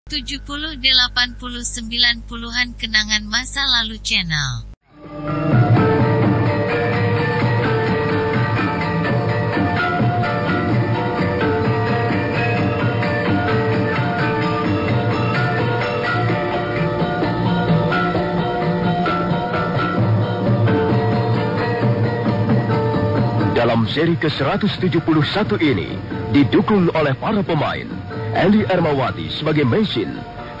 70, 80, 90-an kenangan masa lalu channel. Dalam seri ke-171 ini, didukung oleh para pemain, Eli Ermawati sebagai Mesin,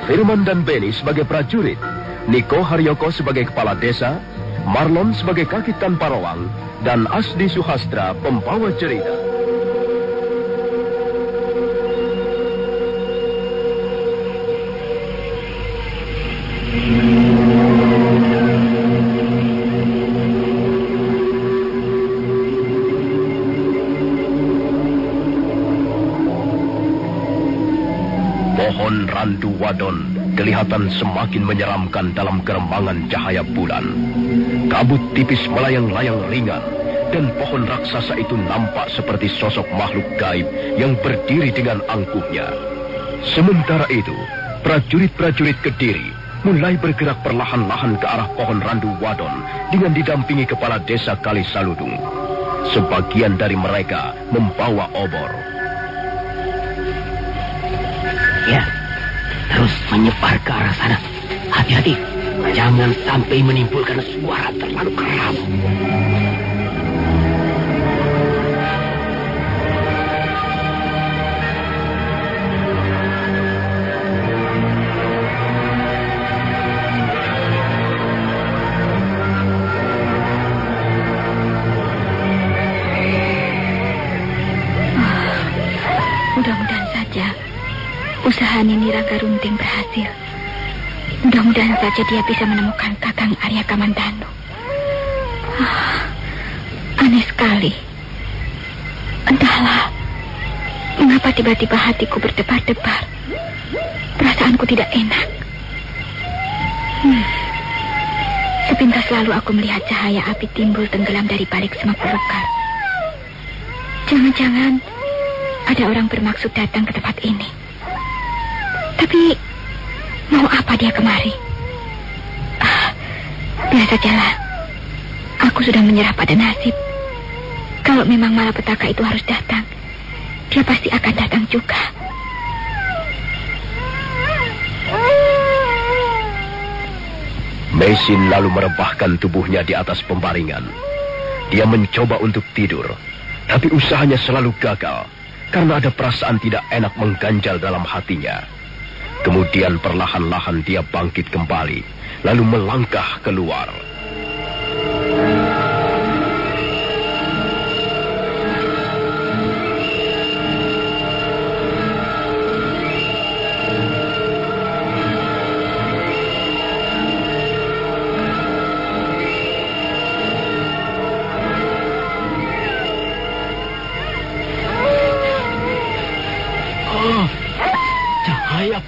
Firman dan Benny sebagai prajurit, Niko Haryoko sebagai kepala desa, Marlon sebagai kaki tanpa rawang, dan Asdi Suhastra pembawa cerita. Pohon randu wadon kelihatan semakin menyeramkan dalam gerembangan cahaya bulan. Kabut tipis melayang-layang ringan, dan pohon raksasa itu nampak seperti sosok makhluk gaib yang berdiri dengan angkuhnya. Sementara itu, prajurit-prajurit Kediri mulai bergerak perlahan-lahan ke arah pohon randu wadon dengan didampingi kepala desa Kalisaludung. Sebagian dari mereka membawa obor. Ya, terus menyebar ke arah sana. Hati-hati, jangan sampai menimbulkan suara terlalu keras. Mudah-mudahan saja usaha Nini Rangga Runting berhasil. Mudah-mudahan saja dia bisa menemukan Kakang Arya Kamandanu. Aneh sekali. Entahlah, mengapa tiba-tiba hatiku berdebar-debar. Perasaanku tidak enak. Sepintas lalu aku melihat cahaya api timbul tenggelam dari balik semak belukar. Jangan-jangan ada orang bermaksud datang ke tempat ini. Tapi, mau apa dia kemari? Biasa sajalah. Aku sudah menyerah pada nasib. Kalau memang malapetaka itu harus datang, dia pasti akan datang juga. Mesin lalu merebahkan tubuhnya di atas pembaringan. Dia mencoba untuk tidur, tapi usahanya selalu gagal karena ada perasaan tidak enak mengganjal dalam hatinya. Kemudian perlahan-lahan dia bangkit kembali, lalu melangkah keluar.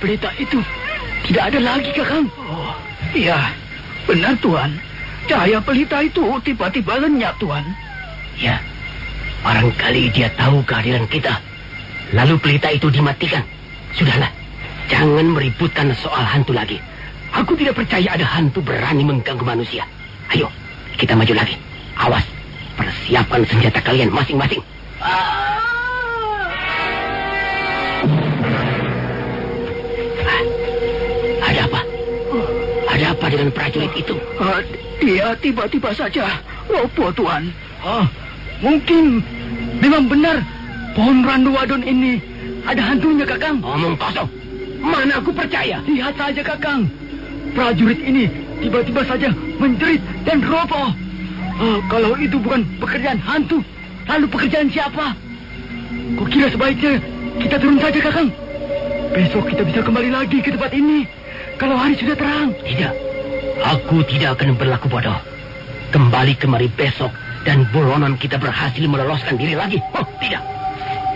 Pelita itu tidak ada lagi, Kakang. Oh, iya, benar Tuan. Cahaya pelita itu tiba-tiba lenyap, Tuan. Ya, barangkali dia tahu kehadiran kita. Lalu pelita itu dimatikan. Sudahlah, jangan meributkan soal hantu lagi. Aku tidak percaya ada hantu berani mengganggu manusia. Ayo, kita maju lagi. Awas, persiapan senjata kalian masing-masing. Ada apa? Ada apa dengan prajurit itu? Dia tiba-tiba saja roboh, Tuan. Mungkin memang benar pohon randu wadon ini ada hantunya, Kakang. Omong kosong. Mana aku percaya? Lihat saja, Kakang. Prajurit ini tiba-tiba saja menjerit dan roboh. Kalau itu bukan pekerjaan hantu, lalu pekerjaan siapa? Kukira sebaiknya kita turun saja, Kakang. Besok kita bisa kembali lagi ke tempat ini kalau hari sudah terang. Tidak, aku tidak akan berlaku bodoh. Kembali kemari besok dan buronan kita berhasil meloloskan diri lagi. Oh, tidak.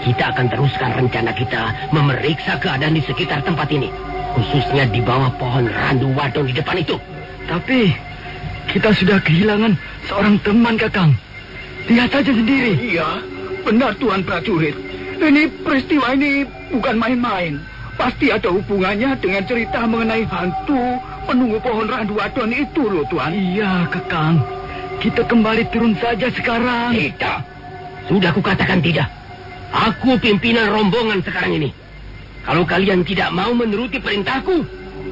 Kita akan teruskan rencana kita memeriksa keadaan di sekitar tempat ini. Khususnya di bawah pohon randu wadon di depan itu. Tapi kita sudah kehilangan seorang teman, Kakang. Lihat saja sendiri. Iya, benar Tuan prajurit. Ini peristiwa ini bukan main-main. pasti ada hubungannya dengan cerita mengenai hantu penunggu pohon randu wadon itu loh, Tuan. Iya, Kakang. Kita kembali turun saja sekarang. Tidak. Sudah kukatakan tidak. Aku pimpinan rombongan sekarang ini. Kalau kalian tidak mau menuruti perintahku,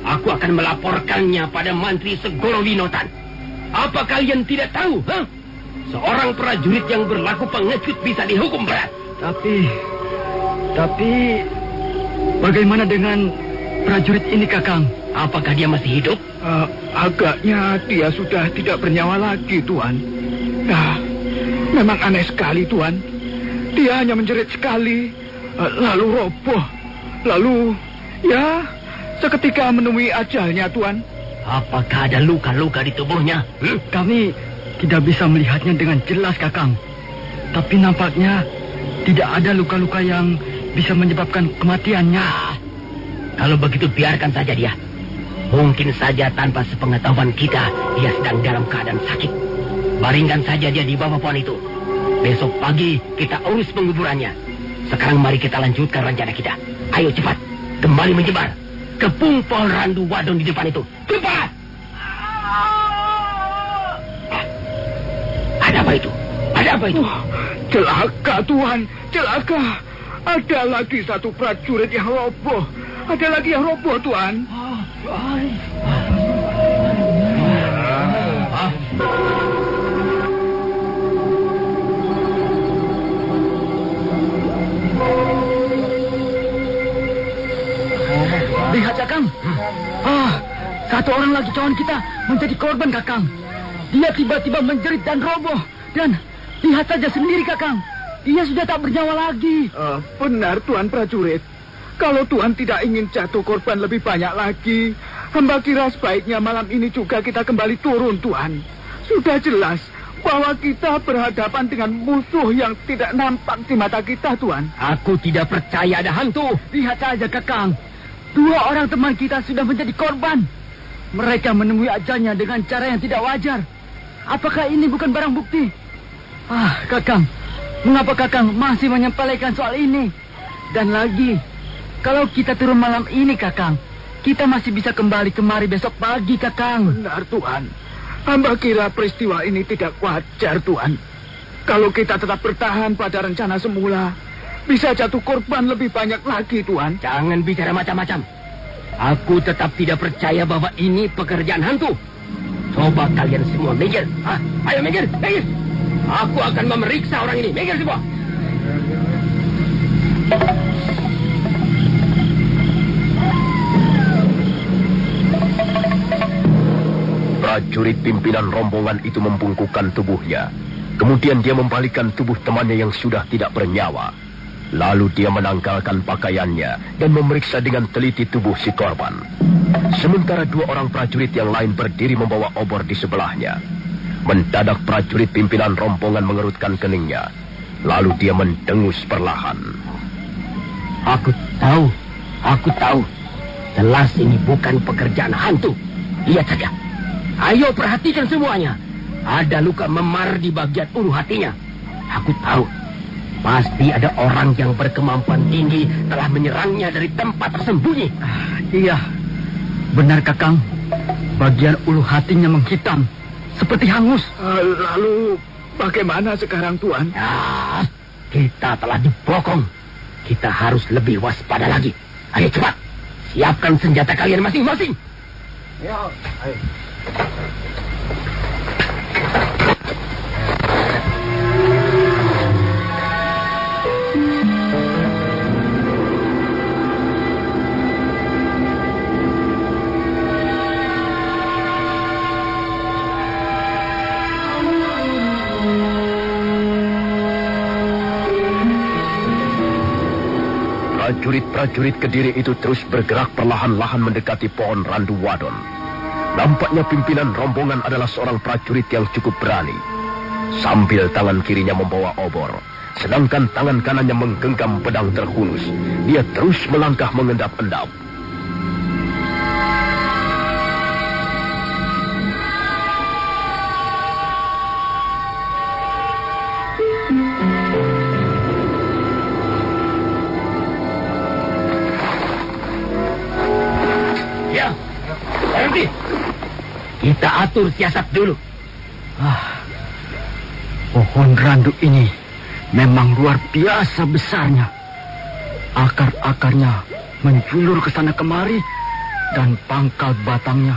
aku akan melaporkannya pada Mantri Segoro Winotan. Apa kalian tidak tahu, ha? Seorang prajurit yang berlaku pengecut bisa dihukum berat. Tapi, bagaimana dengan prajurit ini, Kakang? Apakah dia masih hidup? Agaknya dia sudah tidak bernyawa lagi, Tuan. Nah, memang aneh sekali, Tuan. Dia hanya menjerit sekali, lalu roboh. Lalu, ya, seketika menemui ajalnya, Tuan. Apakah ada luka-luka di tubuhnya? Kami tidak bisa melihatnya dengan jelas, Kakang. Tapi nampaknya tidak ada luka-luka yang bisa menyebabkan kematiannya. Kalau begitu biarkan saja dia. Mungkin saja tanpa sepengetahuan kita, dia sedang dalam keadaan sakit. Baringkan saja dia di bawah pohon itu. Besok pagi kita urus penguburannya. Sekarang mari kita lanjutkan rencana kita. Ayo cepat, kembali menyebar. Kepung pohon randu wadon di depan itu. Cepat! Ada apa itu? Ada apa itu? Celaka, Tuhan. Celaka. Ada lagi satu prajurit yang roboh. Ada lagi yang roboh, Tuan. Lihat, Kakang. Satu orang lagi kawan kita menjadi korban, Kakang. Dia tiba-tiba menjerit dan roboh. Dan lihat saja sendiri, Kakang. Dia sudah tak bernyawa lagi. Benar, Tuan prajurit. Kalau Tuhan tidak ingin jatuh korban lebih banyak lagi, hamba kira sebaiknya malam ini juga kita kembali turun, Tuhan. Sudah jelas bahwa kita berhadapan dengan musuh yang tidak nampak di mata kita, Tuhan. Aku tidak percaya ada hantu. Lihat saja, Kakang. 2 orang teman kita sudah menjadi korban. Mereka menemui ajalnya dengan cara yang tidak wajar. Apakah ini bukan barang bukti? Kakang, mengapa Kakang masih menyepelekan soal ini? Dan lagi, kalau kita turun malam ini, Kakang, kita masih bisa kembali kemari besok pagi, Kakang. Benar, Tuhan. Hamba kira peristiwa ini tidak wajar, Tuhan. Kalau kita tetap bertahan pada rencana semula, bisa jatuh korban lebih banyak lagi, Tuhan. Jangan bicara macam-macam. Aku tetap tidak percaya bahwa ini pekerjaan hantu. Coba kalian semua minggir. Ayo minggir. Aku akan memeriksa orang ini. Minggir semua. Prajurit pimpinan rombongan itu membungkukkan tubuhnya. Kemudian dia membalikkan tubuh temannya yang sudah tidak bernyawa. Lalu dia menanggalkan pakaiannya dan memeriksa dengan teliti tubuh si korban. Sementara 2 orang prajurit yang lain berdiri membawa obor di sebelahnya. Mendadak prajurit pimpinan rombongan mengerutkan keningnya. Lalu dia mendengus perlahan. Aku tahu. Jelas ini bukan pekerjaan hantu. Lihat saja. Ayo perhatikan semuanya. Ada luka memar di bagian ulu hatinya. Aku tahu. Pasti ada orang yang berkemampuan tinggi telah menyerangnya dari tempat tersembunyi. Iya, benar, Kakang. Bagian ulu hatinya menghitam, seperti hangus. Lalu bagaimana sekarang, Tuan? Kita telah dibokong. Kita harus lebih waspada lagi. Ayo cepat, siapkan senjata kalian masing-masing. Ayo. Prajurit-prajurit Kediri itu terus bergerak perlahan-lahan mendekati pohon randu wadon. Nampaknya pimpinan rombongan adalah seorang prajurit yang cukup berani. Sambil tangan kirinya membawa obor, sedangkan tangan kanannya menggenggam pedang terhunus, dia terus melangkah mengendap-endap. Kita atur siasat dulu. Pohon randu ini memang luar biasa besarnya. Akar-akarnya menjulur ke sana kemari dan pangkal batangnya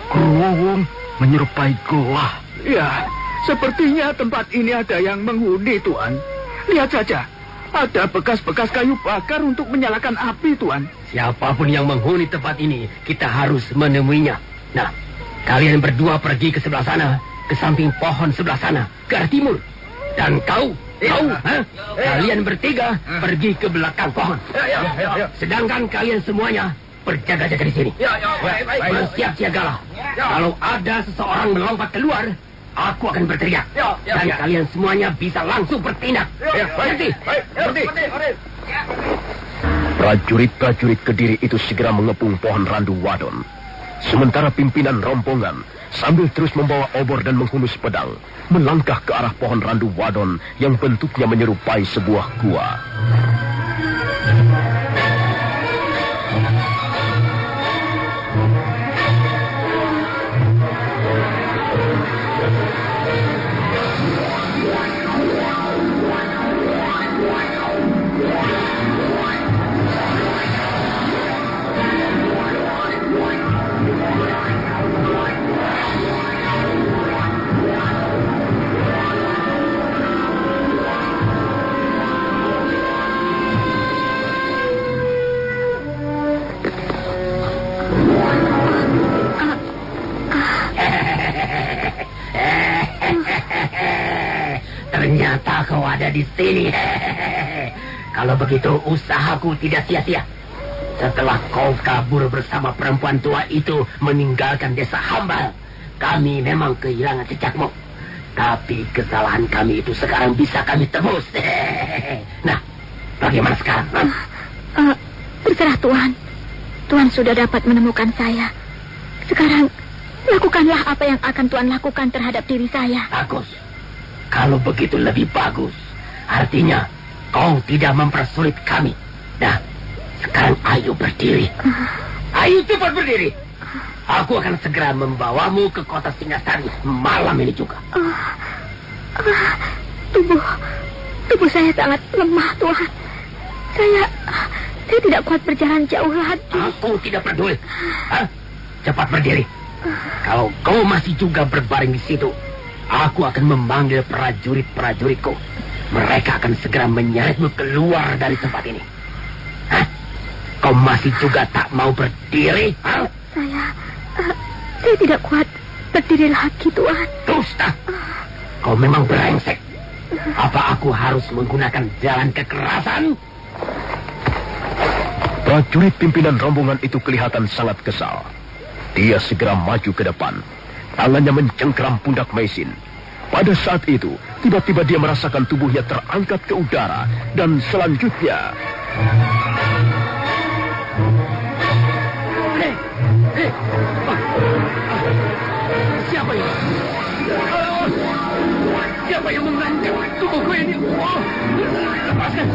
kerowong menyerupai goa. Ya, sepertinya tempat ini ada yang menghuni, Tuan. Lihat saja, ada bekas-bekas kayu bakar untuk menyalakan api, Tuan. Siapapun yang menghuni tempat ini, kita harus menemuinya. Nah, kalian berdua pergi ke sebelah sana, ke samping pohon sebelah sana, ke arah timur. Dan kalian bertiga pergi ke belakang pohon. Sedangkan kalian semuanya berjaga-jaga di sini. Bersiap-siagalah. Kalau ada seseorang melompat keluar, aku akan berteriak. Dan kalian semuanya bisa langsung bertindak. Berhenti. Prajurit-prajurit Kediri itu segera mengepung pohon randu wadon. Sementara pimpinan rombongan sambil terus membawa obor dan menghunus pedang, melangkah ke arah pohon randu wadon yang bentuknya menyerupai sebuah gua. Ternyata kau ada di sini. Kalau begitu usahaku tidak sia-sia. Setelah kau kabur bersama perempuan tua itu meninggalkan desa Hambal, kami memang kehilangan jejakmu. Tapi kesalahan kami itu sekarang bisa kami tebus. Nah, bagaimana sekarang? Terserah Tuan. Tuan sudah dapat menemukan saya. Sekarang, lakukanlah apa yang akan Tuan lakukan terhadap diri saya. Bagus. Kalau begitu lebih bagus. Artinya, kau tidak mempersulit kami. Nah, sekarang ayo berdiri. Ayo cepat berdiri. Aku akan segera membawamu ke kota Singasari malam ini juga. Tubuh saya sangat lemah, Tuhan. Saya tidak kuat berjalan jauh lagi. Aku tidak peduli. Cepat berdiri. Kalau kau masih juga berbaring di situ, aku akan memanggil prajurit-prajuritku. Mereka akan segera menyeretmu keluar dari tempat ini. Kau masih juga tak mau berdiri? Saya tidak kuat berdiri lagi, Tuhan. Dusta. Kau memang brengsek. Apa aku harus menggunakan jalan kekerasan? Prajurit pimpinan rombongan itu kelihatan sangat kesal. Dia segera maju ke depan. Tangannya mencengkeram pundak Maisin. Pada saat itu, tiba-tiba dia merasakan tubuhnya terangkat ke udara. Dan selanjutnya... Siapa ini? Siapa yang mengangkat tubuhku ini? Lepaskan!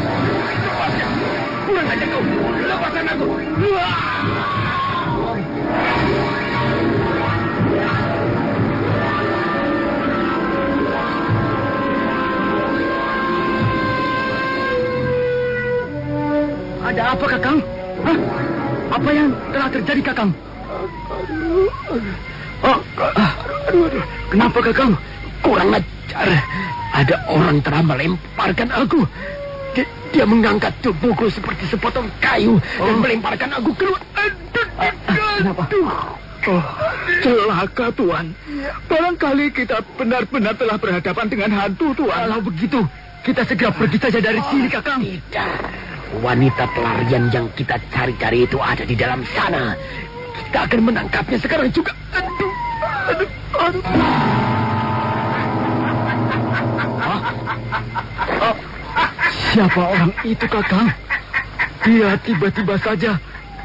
Kurang aja kau! Lepaskan aku! Ada apa, Kakang? Apa yang telah terjadi, Kakang? Kenapa, Kakang? Kurang ajar. Ada orang telah melemparkan aku. Dia mengangkat tubuhku seperti sepotong kayu dan melemparkan aku keluar. Kenapa? Celaka, Tuan. Barangkali kita benar-benar telah berhadapan dengan hantu, Tuan. Kalau begitu, kita segera pergi saja dari sini, Kakang. Tidak. Wanita pelarian yang kita cari-cari itu ada di dalam sana. Kita akan menangkapnya sekarang juga. Aduh. Siapa orang itu, Kakang? Dia tiba-tiba saja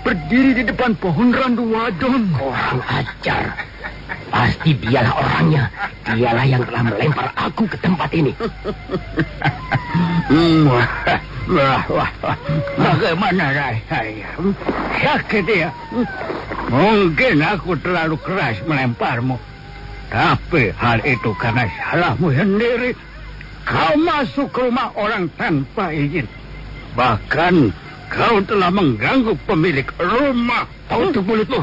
berdiri di depan pohon randu wadon. Kurang ajar. Pasti dialah orangnya. Dialah yang telah melempar aku ke tempat ini. Bagaimana rasanya? Sakit ya? Mungkin aku terlalu keras melemparmu. Tapi hal itu karena salahmu sendiri. Kau masuk ke rumah orang tanpa izin. Bahkan kau telah mengganggu pemilik rumah. Tutup mulutmu.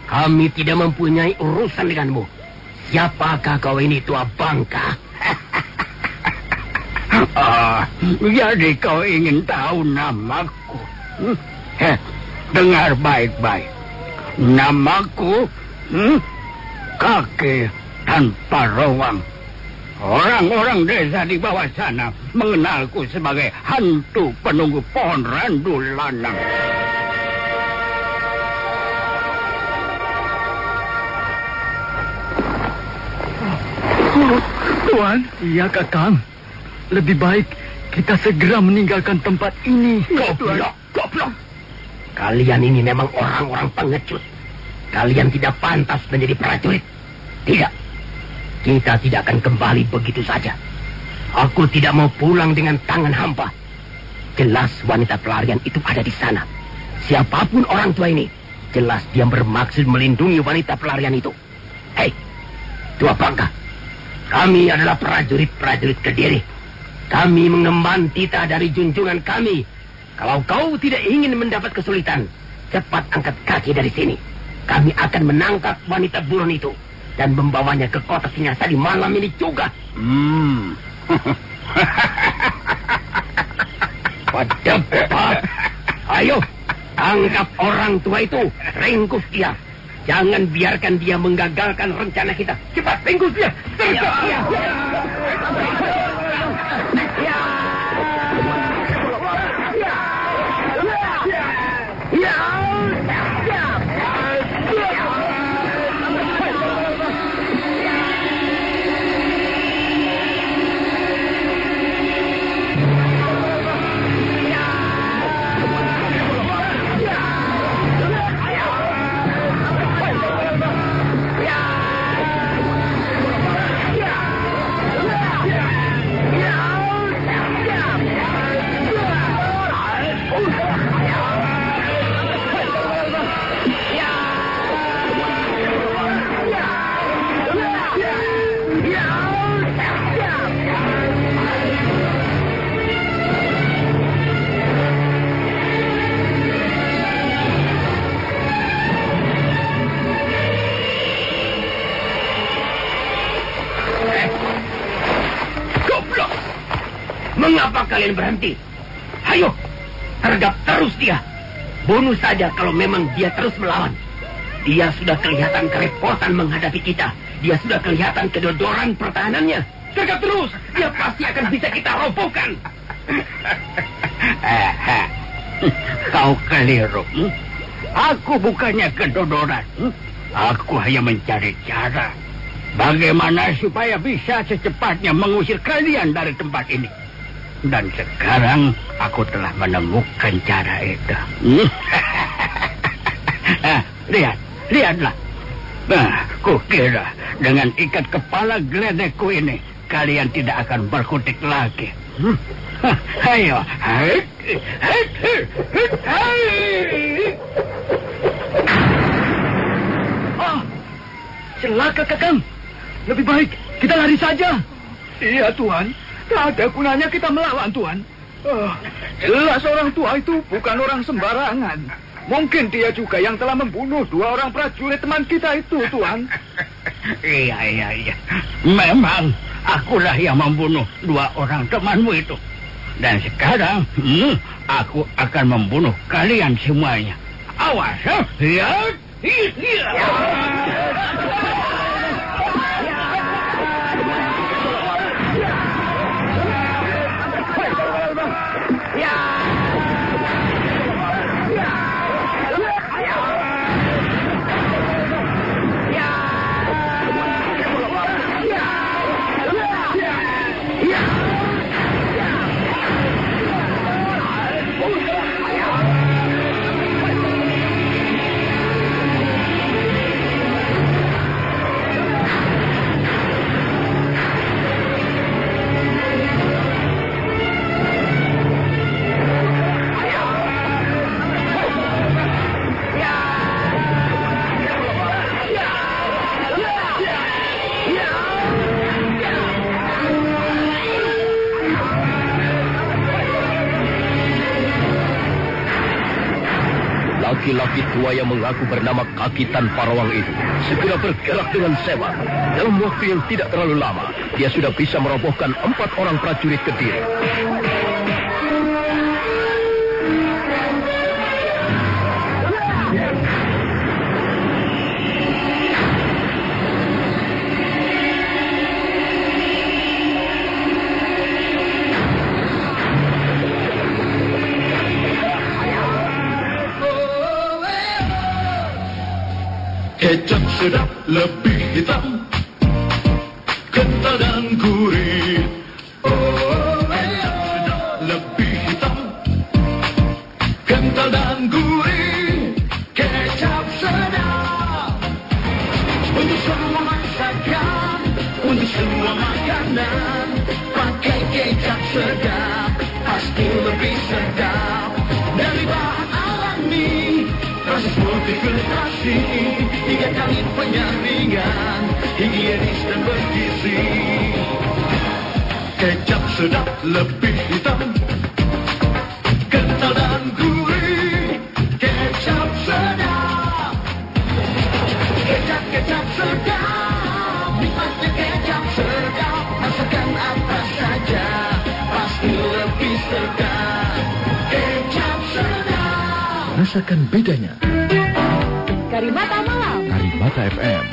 Kami tidak mempunyai urusan denganmu. Siapakah kau ini, tua bangka? Jadi kau ingin tahu namaku? Dengar baik-baik. Namaku Kaki Tanpa Ruang. Orang-orang desa di bawah sana mengenalku sebagai hantu penunggu pohon randu lanang. Tuan. Iya, Kakang. Lebih baik kita segera meninggalkan tempat ini. Goblok. Kalian ini memang orang-orang pengecut. Kalian tidak pantas menjadi prajurit. Tidak. Kita tidak akan kembali begitu saja. Aku tidak mau pulang dengan tangan hampa. Jelas wanita pelarian itu ada di sana. Siapapun orang tua ini, jelas dia bermaksud melindungi wanita pelarian itu. Hei, tua bangka. Kami adalah prajurit-prajurit Kediri. Kami mengemban titah dari junjungan kami. Kalau kau tidak ingin mendapat kesulitan, cepat angkat kaki dari sini. Kami akan menangkap wanita buron itu dan membawanya ke kota Singasari malam ini juga. Cepat. Ayo, tangkap orang tua itu. Ringkus dia. Jangan biarkan dia menggagalkan rencana kita. Cepat, ringkus dia. Mengapa kalian berhenti? Ayo, sergap terus dia. Bunuh saja kalau memang dia terus melawan. Dia sudah kelihatan kerepotan menghadapi kita. Dia sudah kelihatan kedodoran pertahanannya. Sergap terus, dia pasti akan bisa kita robohkan. Kau keliru. Aku bukannya kedodoran. Aku hanya mencari cara bagaimana supaya bisa secepatnya mengusir kalian dari tempat ini. Dan sekarang aku telah menemukan cara itu. Lihatlah. Nah, kukira dengan ikat kepala geledekku ini kalian tidak akan berkutik lagi. Ayo. Celaka, Kakang. Lebih baik kita lari saja. Iya, Tuan. Tak ada gunanya kita melawan, Tuan. Jelas orang tua itu bukan orang sembarangan. Mungkin dia juga yang telah membunuh 2 orang prajurit teman kita itu, Tuan. Iya. Memang akulah yang membunuh 2 orang temanmu itu. Dan sekarang aku akan membunuh kalian semuanya. Awas, ya. Laki-laki tua yang mengaku bernama Kaki Tanpa Rawang itu segera bergerak dengan seman. Dalam waktu yang tidak terlalu lama, dia sudah bisa merobohkan 4 orang prajurit Kediri. Kecap sedap lebih hitam, kental dan gurih. Oh, kecap sedap lebih hitam, kental dan gurih. Kecap sedap untuk semua masakan, untuk semua makanan. Pakai kecap sedap pasti lebih sedap dari bahan alami. Proses multifiltrasi, 3 kali penyaringan, higienis dan bergizi. Kecap sedap lebih hitam, kental dan gurih. Kecap sedap, kecap sedap, nikmatnya kecap sedap. Masakan apa saja pasti lebih sedap. Kecap sedap, rasakan bedanya. Karimata Malam, Karimata FM.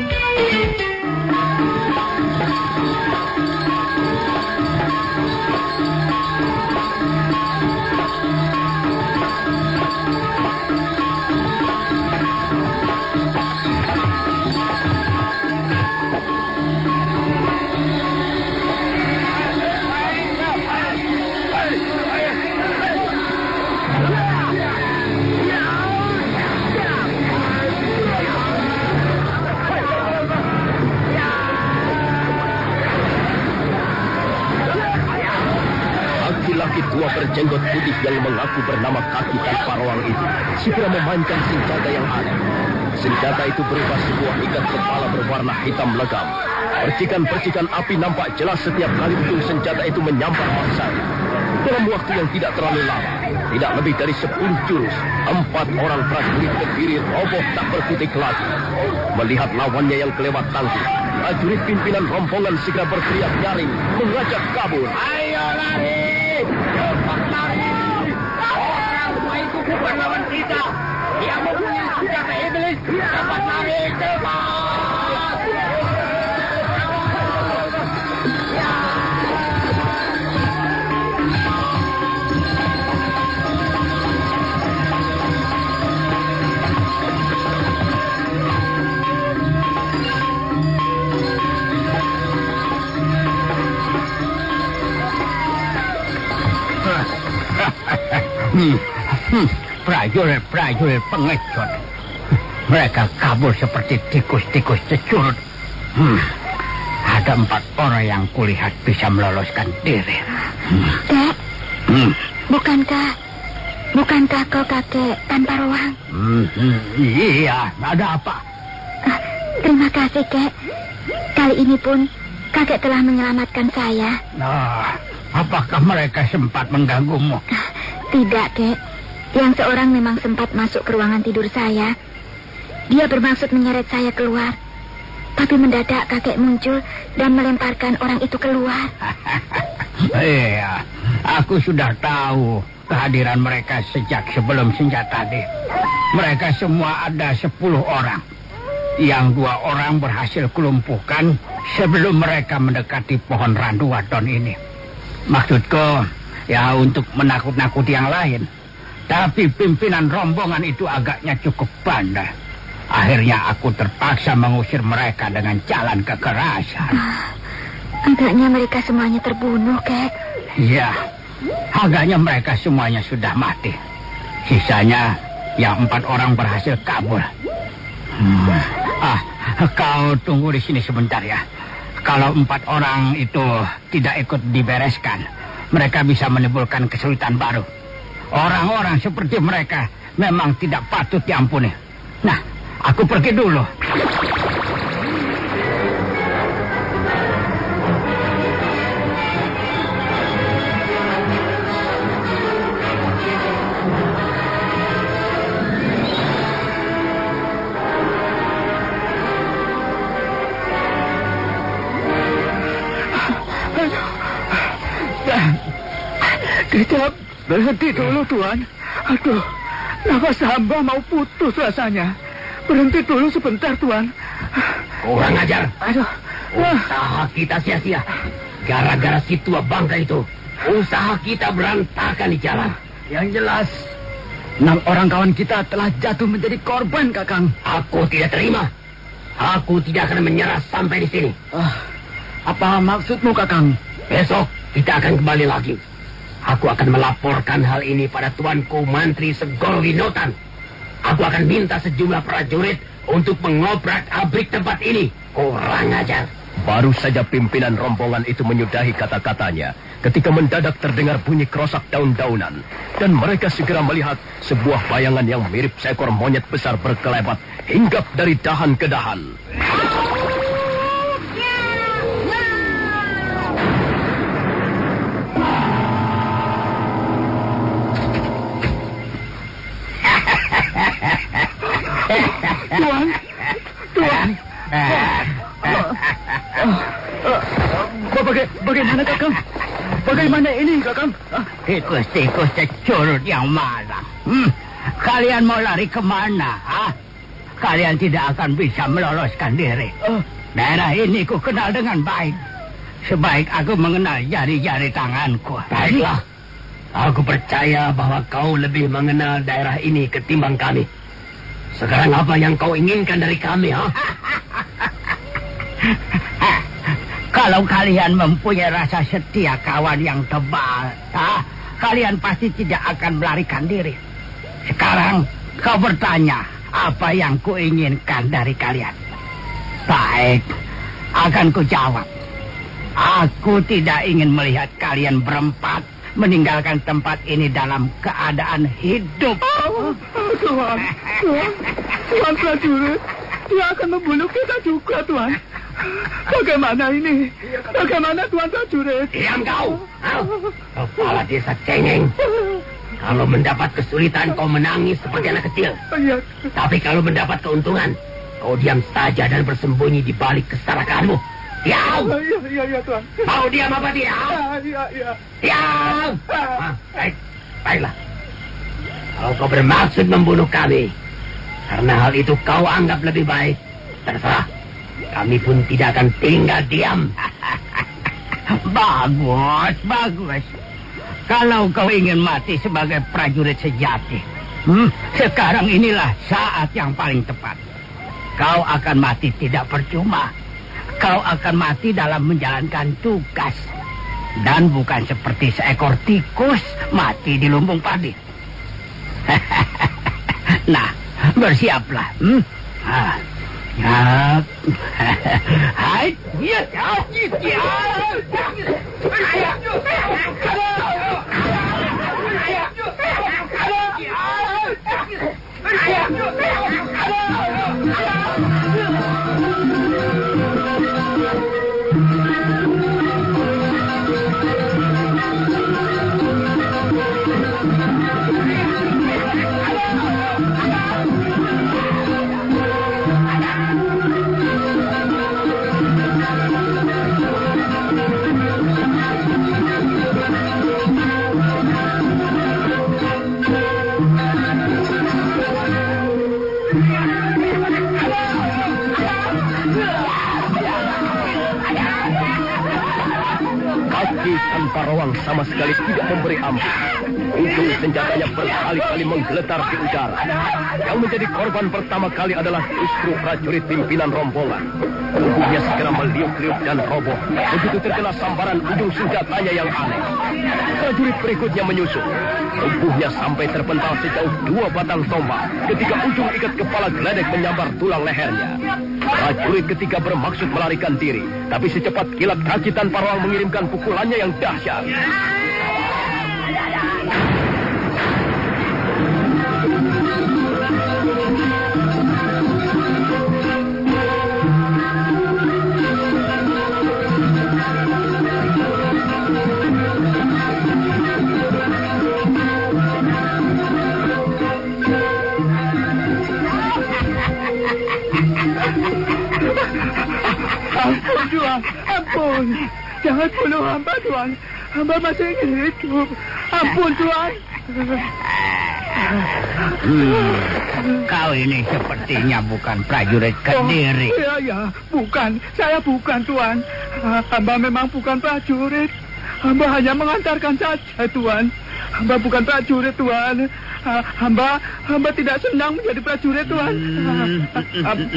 Laki tua berjenggot putih yang mengaku bernama Kaki Tanpa Rawang itu segera memainkan senjata yang ada. Senjata itu berupa sebuah ikat kepala berwarna hitam legam. Percikan-percikan api nampak jelas setiap kali ujung senjata itu menyambar mangsanya. Dalam waktu yang tidak terlalu lama, tidak lebih dari 10 jurus, 4 orang prajurit Kediri roboh tak berkutik lagi. Melihat lawannya yang kelewat tangguh, prajurit pimpinan rombongan segera berteriak nyaring, mengajak kabur. Ayo lari! Cepat lari! Orang tua itu bukan lawan kita. Dia mempunyai senjata iblis. Cepat lari, cepat! Prajurit pengecut. Mereka kabur seperti tikus-tikus cecurut. Ada 4 orang yang kulihat bisa meloloskan diri. Kek, bukankah kau kakek Tanpa Rawang? Iya, ada apa? Terima kasih, Kek. Kali ini pun kakek telah menyelamatkan saya. Apakah mereka sempat mengganggumu? Tidak, Kek. Yang seorang memang sempat masuk ke ruangan tidur saya. Dia bermaksud menyeret saya keluar. Tapi mendadak kakek muncul dan melemparkan orang itu keluar. Iya, aku sudah tahu kehadiran mereka sejak sebelum senjata tadi. Mereka semua ada 10 orang. Yang 2 orang berhasil kulumpuhkan sebelum mereka mendekati pohon randu wadon ini. Maksudku, ya untuk menakut-nakuti yang lain. Tapi pimpinan rombongan itu agaknya cukup pandai. Akhirnya aku terpaksa mengusir mereka dengan jalan kekerasan. Agaknya mereka semuanya terbunuh, Kek. Iya, agaknya mereka semuanya sudah mati. Sisanya yang 4 orang berhasil kabur. Kau tunggu di sini sebentar ya. Kalau 4 orang itu tidak ikut dibereskan, mereka bisa menimbulkan kesulitan baru. Orang-orang seperti mereka memang tidak patut diampuni. Nah, aku pergi dulu. Kecap, berhenti dulu Tuan. Aduh, nafas hamba mau putus rasanya. Berhenti dulu sebentar Tuan. Kurang ajar. Aduh. Usaha kita sia-sia. Gara-gara si tua bangka itu. Usaha kita berantakan di jalan. Yang jelas, 6 orang kawan kita telah jatuh menjadi korban, Kakang. Aku tidak terima. Aku tidak akan menyerah sampai di sini. Apa maksudmu, Kakang? Besok kita akan kembali lagi. Aku akan melaporkan hal ini pada Tuanku Mantri Segoro Winotan. Aku akan minta sejumlah prajurit untuk mengobrak-abrik tempat ini. Kurang ajar. Baru saja pimpinan rombongan itu menyudahi kata-katanya ketika mendadak terdengar bunyi kerosak daun-daunan. Dan mereka segera melihat sebuah bayangan yang mirip seekor monyet besar berkelebat hinggap dari dahan ke dahan. Tuan. Bagaimana Kakang? Bagaimana ini Kakang? Tikus-tikus securut yang malang. Kalian mau lari kemana? Kalian tidak akan bisa meloloskan diri. Daerah ini ku kenal dengan baik. Sebaik aku mengenal jari-jari tanganku. Baiklah. Aku percaya bahwa kau lebih mengenal daerah ini ketimbang kami. Sekarang apa yang kau inginkan dari kami, Kalau kalian mempunyai rasa setia kawan yang tebal, kalian pasti tidak akan melarikan diri. Sekarang kau bertanya apa yang kuinginkan dari kalian. Baik, akan kujawab. Aku tidak ingin melihat kalian berempat meninggalkan tempat ini dalam keadaan hidup. Tuan prajurit, dia akan membunuh kita juga, Tuan. Bagaimana ini? Bagaimana Tuan prajurit? Diam kau! Kepala desa cengeng. Kalau mendapat kesulitan kau menangis seperti anak kecil. Tapi kalau mendapat keuntungan, kau diam saja dan bersembunyi di balik keserakaanmu. Diam! Iya, Tuan. Mau diam apa diam? Iya. Diam! Baiklah. Kalau kau bermaksud membunuh kami, karena hal itu kau anggap lebih baik, terserah. Kami pun tidak akan tinggal diam. Bagus. Kalau kau ingin mati sebagai prajurit sejati, sekarang inilah saat yang paling tepat. Kau akan mati tidak percuma. Kau akan mati dalam menjalankan tugas. Dan bukan seperti seekor tikus mati di lumbung padi. Nah, bersiaplah. Tanpa Rawang sama sekali tidak memberi ampun. Ujung senjatanya berkali-kali menggeletar di udara. Yang menjadi korban pertama kali adalah justru prajurit pimpinan rombongan. Tubuhnya segera meliuk-liuk dan roboh begitu terkena sambaran ujung senjatanya yang aneh. Prajurit berikutnya menyusul. Tubuhnya sampai terpental sejauh 2 batang tombak ketika ujung ikat kepala geledek menyambar tulang lehernya. Prajurit ketiga bermaksud melarikan diri, tapi secepat kilat kaki Tanpa Rawang mengirimkan pukulannya yang dahsyat. Ampun, Tuan. Ampun. Jangan bunuh hamba, Tuan. Hamba masih ingin hidup. Ampun, Tuan. Kau ini sepertinya bukan prajurit Kediri. Iya, bukan. Saya bukan, Tuan. Hamba memang bukan prajurit. Hamba hanya mengantarkan saja, Tuan. Hamba bukan prajurit, Tuan. Hamba tidak senang menjadi prajurit, Tuan.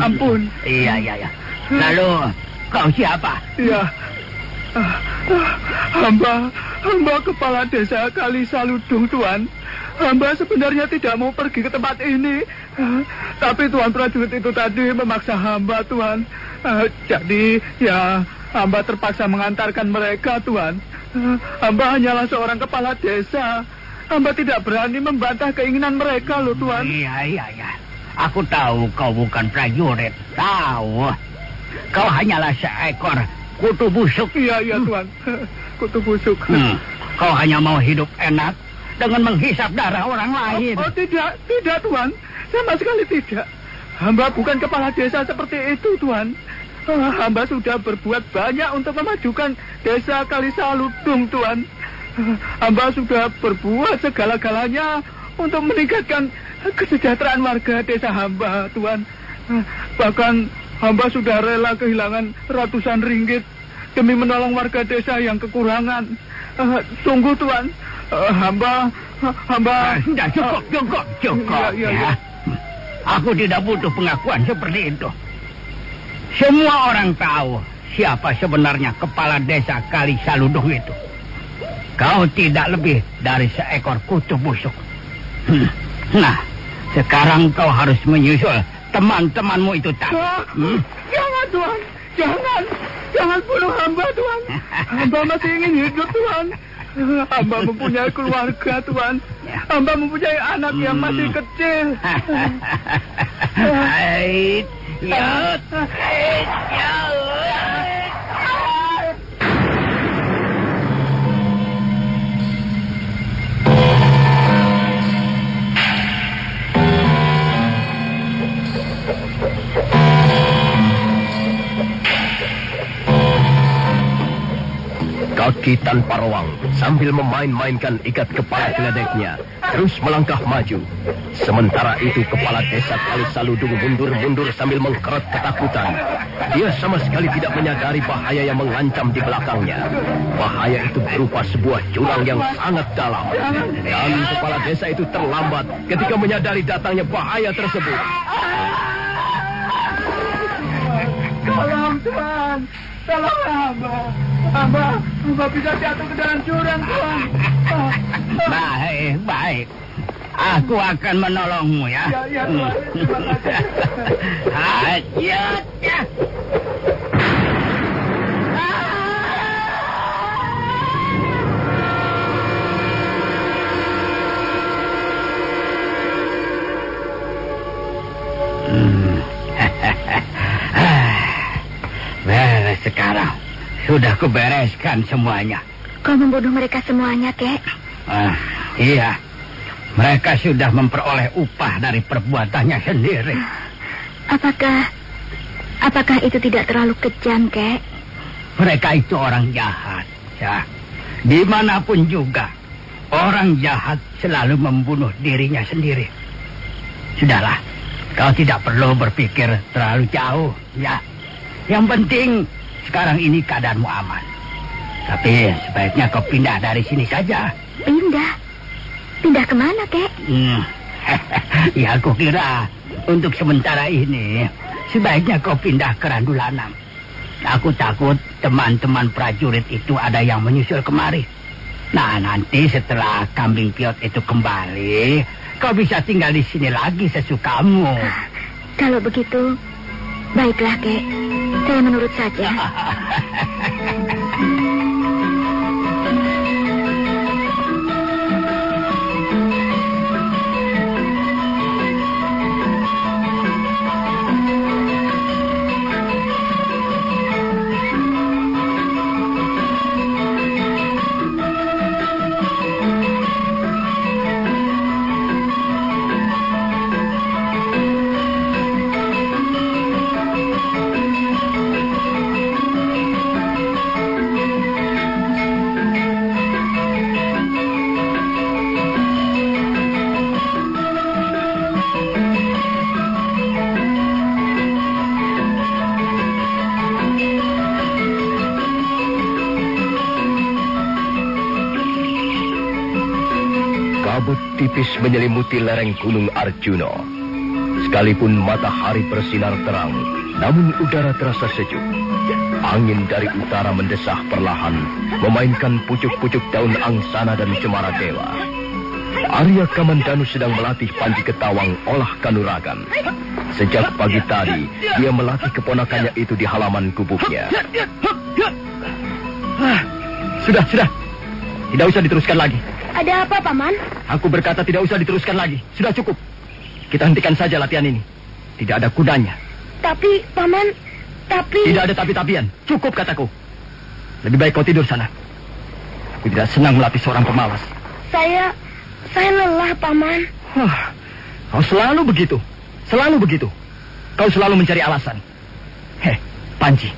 Ampun. Iya. Lalu, kau siapa? Iya. Hamba kepala desa Kali Saludung, Tuan. Hamba sebenarnya tidak mau pergi ke tempat ini. Tapi Tuan prajurit itu tadi memaksa hamba, Tuan. Jadi, ya, hamba terpaksa mengantarkan mereka, Tuan. Hamba hanyalah seorang kepala desa. Hamba tidak berani membantah keinginan mereka, loh, Tuan. Iya. Aku tahu kau bukan prajurit. Tahu. Kau hanyalah seekor kutu busuk. Iya, Tuan. Kutu busuk. Kau hanya mau hidup enak dengan menghisap darah orang lain. Oh, tidak, Tuan. Sama sekali tidak. Hamba bukan kepala desa seperti itu, Tuan. Hamba sudah berbuat banyak untuk memajukan desa Kali Saludung, Tuan. Hamba sudah berbuat segala-galanya untuk meningkatkan kesejahteraan warga desa hamba, Tuan. Bahkan hamba sudah rela kehilangan ratusan ringgit demi menolong warga desa yang kekurangan. Sungguh, Tuan. Hamba... Cukup. Ya. Aku tidak butuh pengakuan seperti itu. Semua orang tahu siapa sebenarnya kepala desa Kali Saludung itu. Kau tidak lebih dari seekor kutu busuk. Nah, sekarang kau harus menyusul teman-temanmu itu tadi. Jangan, Tuan. Jangan bunuh hamba, Tuan. Hamba masih ingin hidup, Tuan. Hamba mempunyai keluarga, Tuan. Hamba mempunyai anak yang masih kecil. Kaki tanpa ruang sambil memain-mainkan ikat kepala geledeknya terus melangkah maju. Sementara itu kepala desa Kali Saludung mundur-mundur sambil mengkerut ketakutan. Dia sama sekali tidak menyadari bahaya yang mengancam di belakangnya. Bahaya itu berupa sebuah jurang yang sangat dalam. Dan kepala desa itu terlambat ketika menyadari datangnya bahaya tersebut. Tolong, Tuan. Tolong hamba bisa jatuh ke dalam jurang, Tuan. Baik. Aku akan menolongmu, ya. Ya, Tuan. Terima kasih. Sekarang sudah kubereskan semuanya. Kau membunuh mereka semuanya, Kek? Iya. Mereka sudah memperoleh upah dari perbuatannya sendiri. Apakah itu tidak terlalu kejam, Kek? Mereka itu orang jahat, ya. Dimanapun juga, orang jahat selalu membunuh dirinya sendiri. Sudahlah, kau tidak perlu berpikir terlalu jauh, ya. Yang penting sekarang ini keadaanmu aman. Tapi sebaiknya kau pindah dari sini saja. Pindah? Pindah kemana, Kek? Ya, aku kira untuk sementara ini sebaiknya kau pindah ke Randulanang. Aku takut teman-teman prajurit itu ada yang menyusul kemari. Nah, nanti setelah kambing piot itu kembali, kau bisa tinggal di sini lagi sesukamu. Kalau begitu, baiklah, Kek. Saya menurut saja. tipis menyelimuti lereng Gunung Arjuna. Sekalipun matahari bersinar terang, namun udara terasa sejuk. Angin dari utara mendesah perlahan, memainkan pucuk-pucuk daun angsana dan cemara dewa. Arya Kamandanu sedang melatih Panji Ketawang olah kanuragan. Sejak pagi tadi, dia melatih keponakannya itu di halaman gubuknya. Sudah. Tidak usah diteruskan lagi. Ada apa, Paman? Aku berkata tidak usah diteruskan lagi. Sudah cukup. Kita hentikan saja latihan ini. Tidak ada kudanya. Tapi, Paman, Tidak ada tapi-tapian. Cukup kataku. Lebih baik kau tidur sana. Aku tidak senang melatih seorang pemalas. Saya lelah, Paman. Kau selalu begitu. Kau selalu mencari alasan. Panji.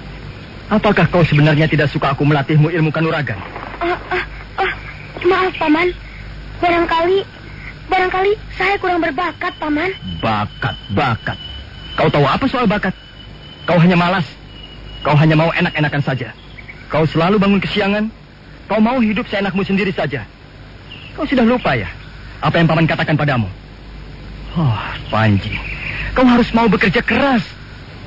Apakah kau sebenarnya tidak suka aku melatihmu ilmu kanuragan? Maaf, Paman. Barangkali saya kurang berbakat, Paman. Bakat. Kau tahu apa soal bakat? Kau hanya malas. Kau hanya mau enak-enakan saja. Kau selalu bangun kesiangan. Kau mau hidup seenakmu sendiri saja. Kau sudah lupa ya apa yang Paman katakan padamu? Panji. Kau harus mau bekerja keras.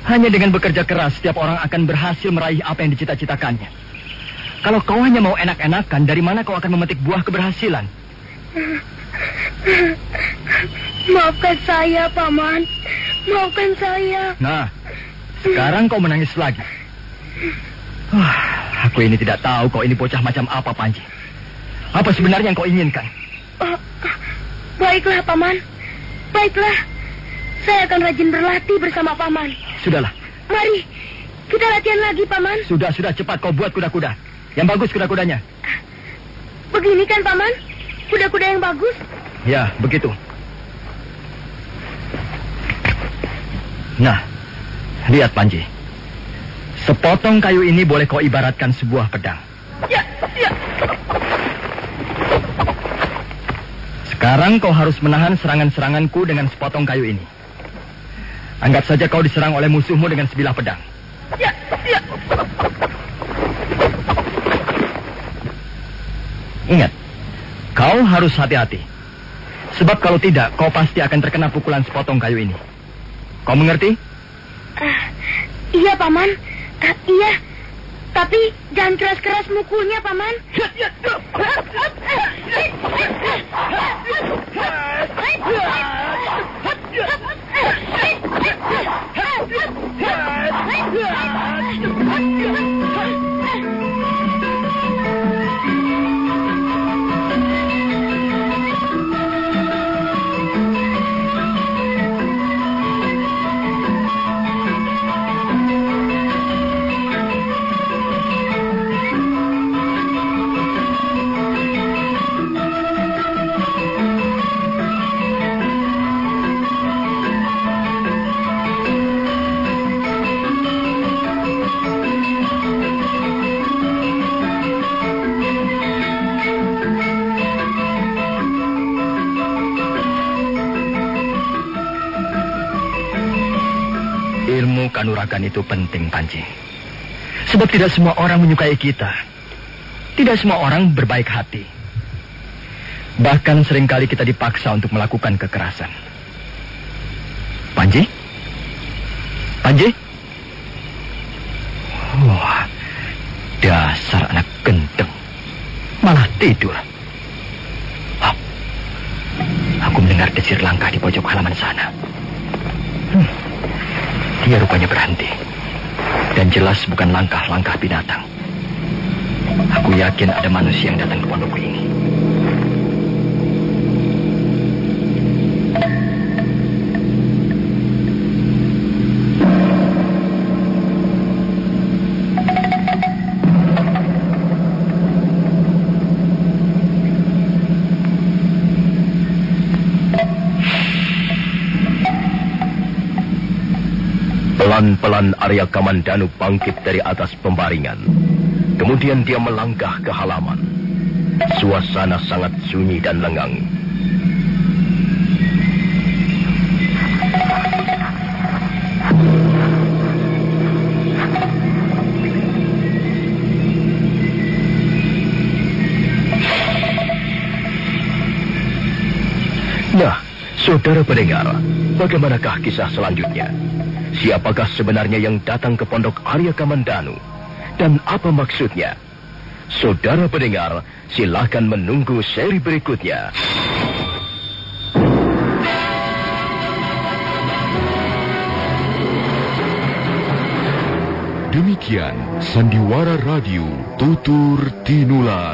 Hanya dengan bekerja keras, setiap orang akan berhasil meraih apa yang dicita-citakannya. Kalau kau hanya mau enak-enakan, dari mana kau akan memetik buah keberhasilan? Maafkan saya, Paman. Maafkan saya. Nah, sekarang kau menangis lagi. Aku ini tidak tahu kau ini bocah macam apa, Panji. Apa sebenarnya yang kau inginkan? Baiklah, Paman. Baiklah. Saya akan rajin berlatih bersama Paman. Sudahlah. Mari, kita latihan lagi, Paman. Sudah, cepat kau buat kuda-kuda. Yang bagus kuda-kudanya. Begini kan, Paman? Kuda-kuda yang bagus? Ya, begitu. Nah, lihat Panji. Sepotong kayu ini boleh kau ibaratkan sebuah pedang. Ya. Sekarang kau harus menahan serangan-seranganku dengan sepotong kayu ini. Anggap saja kau diserang oleh musuhmu dengan sebilah pedang. Ya. Ingat, kau harus hati-hati. Sebab kalau tidak, kau pasti akan terkena pukulan sepotong kayu ini. Kau mengerti? Iya, Paman. Iya. Tapi jangan keras-keras mukulnya, Paman. Ilmu kanuragan itu penting, Panji. Sebab tidak semua orang menyukai kita. Tidak semua orang berbaik hati. Bahkan seringkali kita dipaksa untuk melakukan kekerasan. Panji? Wah, dasar anak gendeng. Malah tidur. Aku mendengar desir langkah di pojok halaman sana. Dia rupanya berhenti. Dan jelas bukan langkah-langkah binatang. Aku yakin ada manusia yang datang ke pondokku ini. Pelan-pelan Arya Kamandanu bangkit dari atas pembaringan. Kemudian dia melangkah ke halaman. Suasana sangat sunyi dan lengang. Saudara pendengar, bagaimanakah kisah selanjutnya? Siapakah sebenarnya yang datang ke pondok Arya Kamandanu? Dan apa maksudnya? Saudara pendengar, silakan menunggu seri berikutnya. Demikian Sandiwara Radio Tutur Tinular.